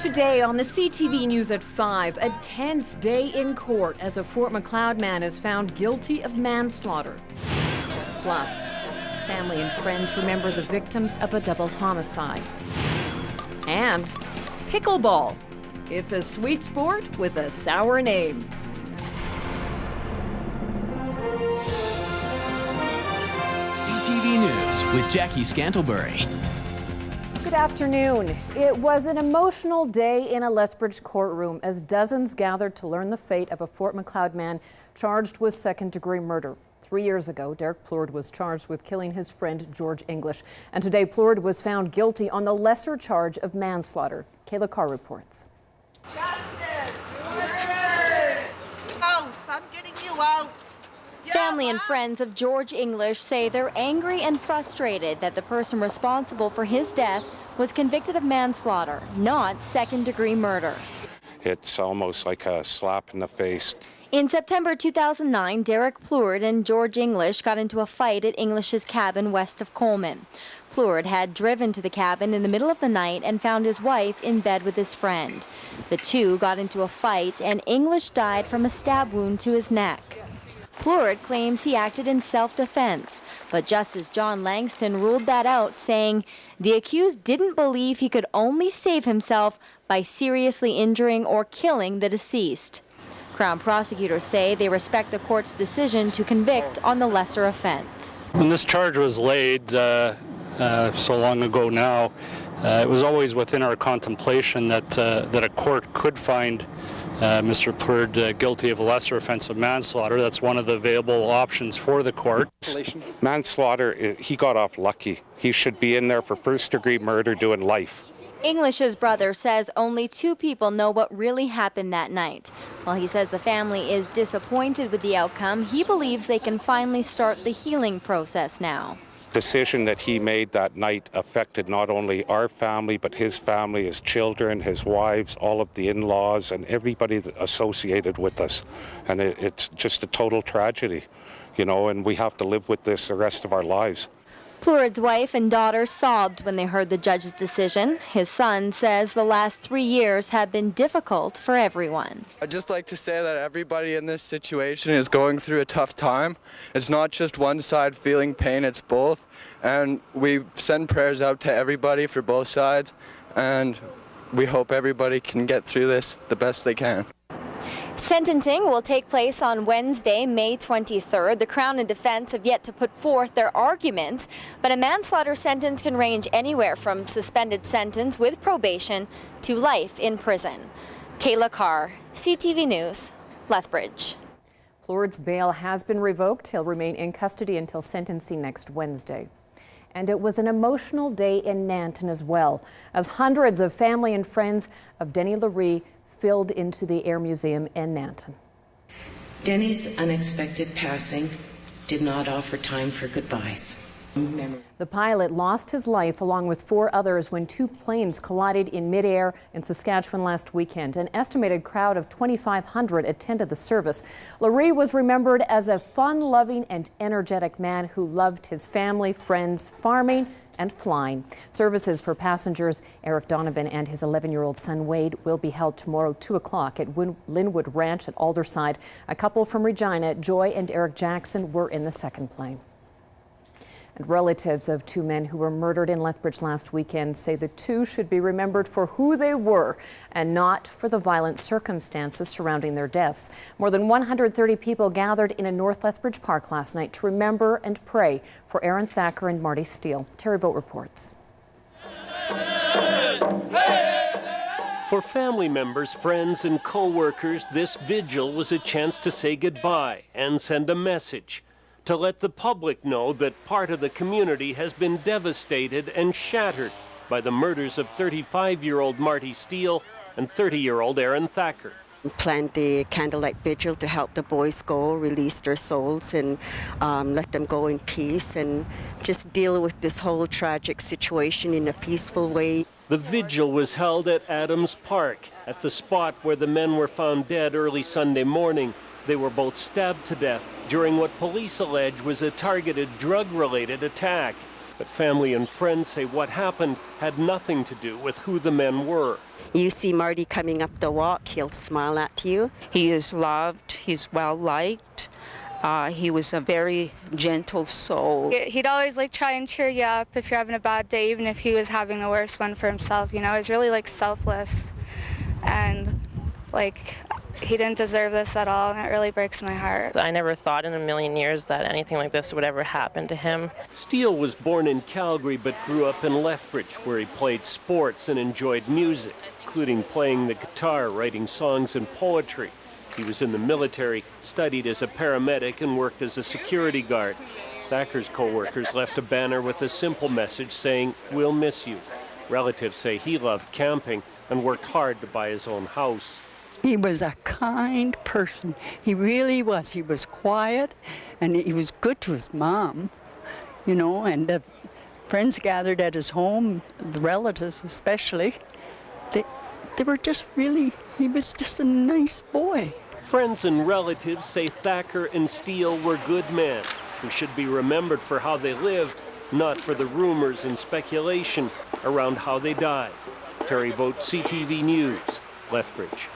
Today on the CTV News at 5, a tense day in court as a Fort Macleod man is found guilty of manslaughter. Plus, family and friends remember the victims of a double homicide. And pickleball. It's a sweet sport with a sour name. CTV News with Jackie Scantlebury. Good afternoon. It was an emotional day in a Lethbridge courtroom as dozens gathered to learn the fate of a Fort Macleod man charged with second-degree murder. 3 years ago, Derek Plourde was charged with killing his friend George English. And today, Plourde was found guilty on the lesser charge of manslaughter. Kayla Carr reports. Justice! House, I'm getting you out. Family and friends of George English say they're angry and frustrated that the person responsible for his death was convicted of manslaughter, not second-degree murder. It's almost like a slap in the face. In September 2009, Derek Plourde and George English got into a fight at English's cabin west of Coleman. Plourde had driven to the cabin in the middle of the night and found his wife in bed with his friend. The two got into a fight and English died from a stab wound to his neck. Plourde claims he acted in self-defense, but Justice John Langston ruled that out, saying the accused didn't believe he could only save himself by seriously injuring or killing the deceased. Crown prosecutors say they respect the court's decision to convict on the lesser offense. When this charge was laid so long ago now, it was always within our contemplation that a court could find Mr. Plourde guilty of a lesser offense of manslaughter. That's one of the available options for the court. Manslaughter, he got off lucky. He should be in there for first-degree murder doing life. English's brother says only 2 people know what really happened that night. While he says the family is disappointed with the outcome, he believes they can finally start the healing process now. Decision that he made that night affected not only our family, but his family, his children, his wives, all of the in-laws, and everybody that associated with us. And it's just a total tragedy, you know, and we have to live with this the rest of our lives. Plourde's wife and daughter sobbed when they heard the judge's decision. His son says the last 3 years have been difficult for everyone. I'd just like to say that everybody in this situation is going through a tough time. It's not just one side feeling pain, it's both. And we send prayers out to everybody for both sides, and we hope everybody can get through this the best they can. Sentencing will take place on Wednesday, May 23rd. The Crown and defense have yet to put forth their arguments, but a manslaughter sentence can range anywhere from suspended sentence with probation to life in prison. Kayla Carr, CTV News, Lethbridge. Plourde's bail has been revoked. He'll remain in custody until sentencing next Wednesday. And it was an emotional day in Nanton as well, as hundreds of family and friends of Denny Laree filled into the Air Museum in Nanton. Denny's unexpected passing did not offer time for goodbyes. The pilot lost his life along with 4 others when 2 planes collided in midair in Saskatchewan last weekend. An estimated crowd of 2,500 attended the service. Laree was remembered as a fun-loving and energetic man who loved his family, friends, farming, and flying. Services for passengers Eric Donovan and his 11-year-old son Wade will be held tomorrow 2 o'clock at Linwood Ranch at Alderside. A couple from Regina, Joy and Eric Jackson, were in the second plane. And relatives of 2 men who were murdered in Lethbridge last weekend say the 2 should be remembered for who they were and not for the violent circumstances surrounding their deaths. More than 130 people gathered in a North Lethbridge park last night to remember and pray for Aaron Thacker and Marty Steele. Terry Vogt reports. For family members, friends, and co-workers, this vigil was a chance to say goodbye and send a message, to let the public know that part of the community has been devastated and shattered by the murders of 35-year-old Marty Steele and 30-year-old Aaron Thacker. We planned the candlelight vigil to help the boys go, release their souls, and let them go in peace and just deal with this whole tragic situation in a peaceful way. The vigil was held at Adams Park, at the spot where the men were found dead early Sunday morning. They were both stabbed to death during what police allege was a targeted drug-related attack. But family and friends say what happened had nothing to do with who the men were. You see Marty coming up the walk, he'll smile at you. He is loved, he's well liked. He was a very gentle soul. He'd always try and cheer you up if you're having a bad day, even if he was having a worse one for himself. You know, he's really selfless, and he didn't deserve this at all, and it really breaks my heart. I never thought in a million years that anything like this would ever happen to him. Steele was born in Calgary but grew up in Lethbridge, where he played sports and enjoyed music, including playing the guitar, writing songs and poetry. He was in the military, studied as a paramedic, and worked as a security guard. Thacker's co-workers left a banner with a simple message saying, "We'll miss you." Relatives say he loved camping and worked hard to buy his own house. He was a kind person. He really was. He was quiet, and he was good to his mom, you know, and the friends gathered at his home, the relatives especially. They were just really, he was just a nice boy. Friends and relatives say Thacker and Steele were good men who should be remembered for how they lived, not for the rumors and speculation around how they died. Terry Vogt, CTV News, Lethbridge.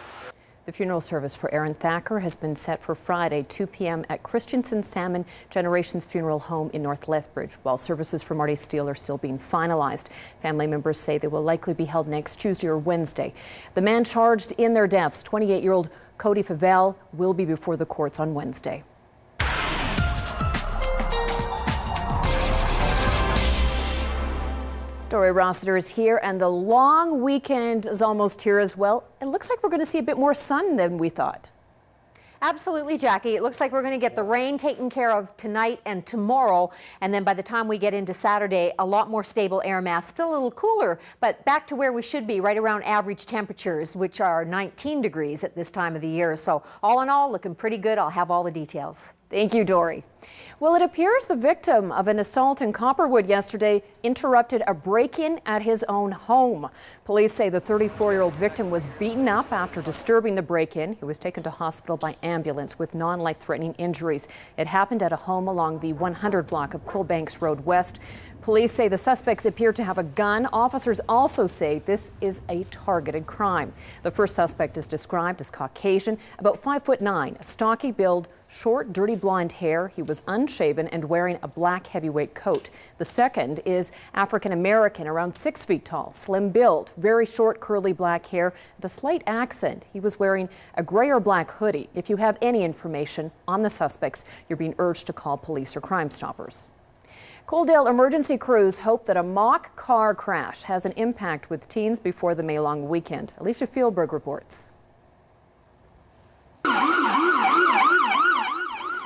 The funeral service for Aaron Thacker has been set for Friday, 2 p.m. at Christensen Salmon Generations Funeral Home in North Lethbridge, while services for Marty Steele are still being finalized. Family members say they will likely be held next Tuesday or Wednesday. The man charged in their deaths, 28-year-old Cody Favell, will be before the courts on Wednesday. Dory Rossiter is here, and the long weekend is almost here as well. It looks like we're going to see a bit more sun than we thought. Absolutely, Jackie. It looks like we're going to get the rain taken care of tonight and tomorrow, and then by the time we get into Saturday, a lot more stable air mass. Still a little cooler, but back to where we should be, right around average temperatures, which are 19 degrees at this time of the year. So all in all, looking pretty good. I'll have all the details. Thank you, Dory. Well, it appears the victim of an assault in Copperwood yesterday interrupted a break-in at his own home. Police say the 34-year-old victim was beaten up after disturbing the break-in. He was taken to hospital by ambulance with non-life-threatening injuries. It happened at a home along the 100 block of Coalbanks Road West. Police say the suspects appear to have a gun. Officers also say this is a targeted crime. The first suspect is described as Caucasian, about 5'9", stocky build, short, dirty blonde hair. He was unshaven and wearing a black heavyweight coat. The second is African American, around 6 feet tall, slim build, very short, curly black hair, and a slight accent. He was wearing a gray or black hoodie. If you have any information on the suspects, you're being urged to call police or Crime Stoppers. Coaldale emergency crews hope that a mock car crash has an impact with teens before the May-long weekend. Alicia Fieldberg reports.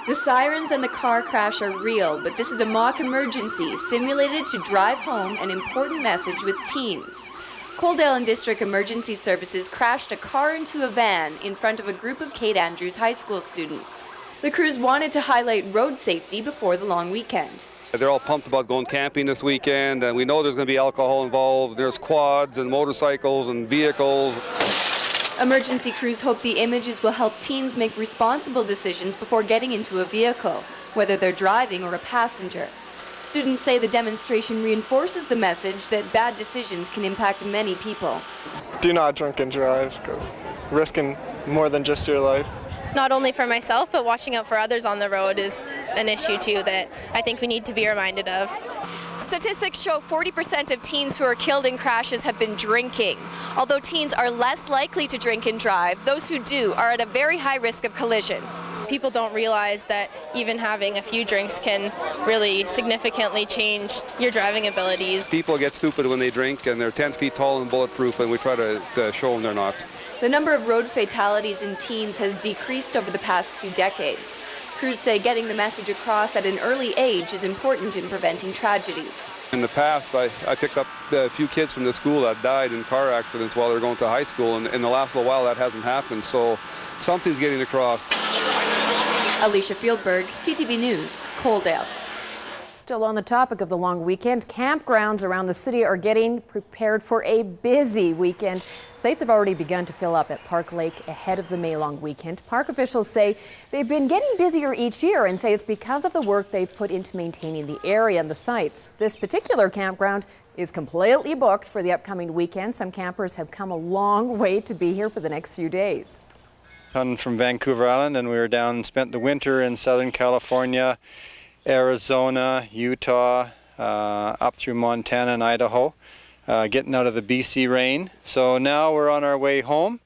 The sirens and the car crash are real, but this is a mock emergency simulated to drive home an important message with teens. Coaldale and District Emergency Services crashed a car into a van in front of a group of Kate Andrews High School students. The crews wanted to highlight road safety before the long weekend. They're all pumped about going camping this weekend, and we know there's going to be alcohol involved. There's quads and motorcycles and vehicles. Emergency crews hope the images will help teens make responsible decisions before getting into a vehicle, whether they're driving or a passenger. Students say the demonstration reinforces the message that bad decisions can impact many people. Do not drink and drive, because risking more than just your life. Not only for myself, but watching out for others on the road is an issue too that I think we need to be reminded of. Statistics show 40% of teens who are killed in crashes have been drinking. Although teens are less likely to drink and drive, those who do are at a very high risk of collision. People don't realize that even having a few drinks can really significantly change your driving abilities. People get stupid when they drink, and they're 10 feet tall and bulletproof, and we try to show them they're not. The number of road fatalities in teens has decreased over the past 2 decades. Crews say getting the message across at an early age is important in preventing tragedies. In the past, I picked up a few kids from the school that died in car accidents while they were going to high school, and in the last little while that hasn't happened, so something's getting across. Alicia Fieldberg, CTV News, Coaldale. Still on the topic of the long weekend, campgrounds around the city are getting prepared for a busy weekend. Sites have already begun to fill up at Park Lake ahead of the May long weekend. Park officials say they've been getting busier each year and say it's because of the work they've put into maintaining the area and the sites. This particular campground is completely booked for the upcoming weekend. Some campers have come a long way to be here for the next few days. I'm from Vancouver Island, and we were down and spent the winter in Southern California, Arizona, Utah, up through Montana and Idaho, getting out of the BC rain. So now we're on our way home.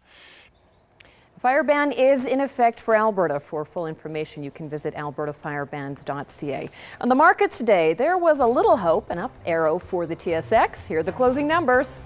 Fire ban is in effect for Alberta. For full information, you can visit albertafirebans.ca. On the markets today, there was a little hope, an up arrow for the TSX. Here are the closing numbers.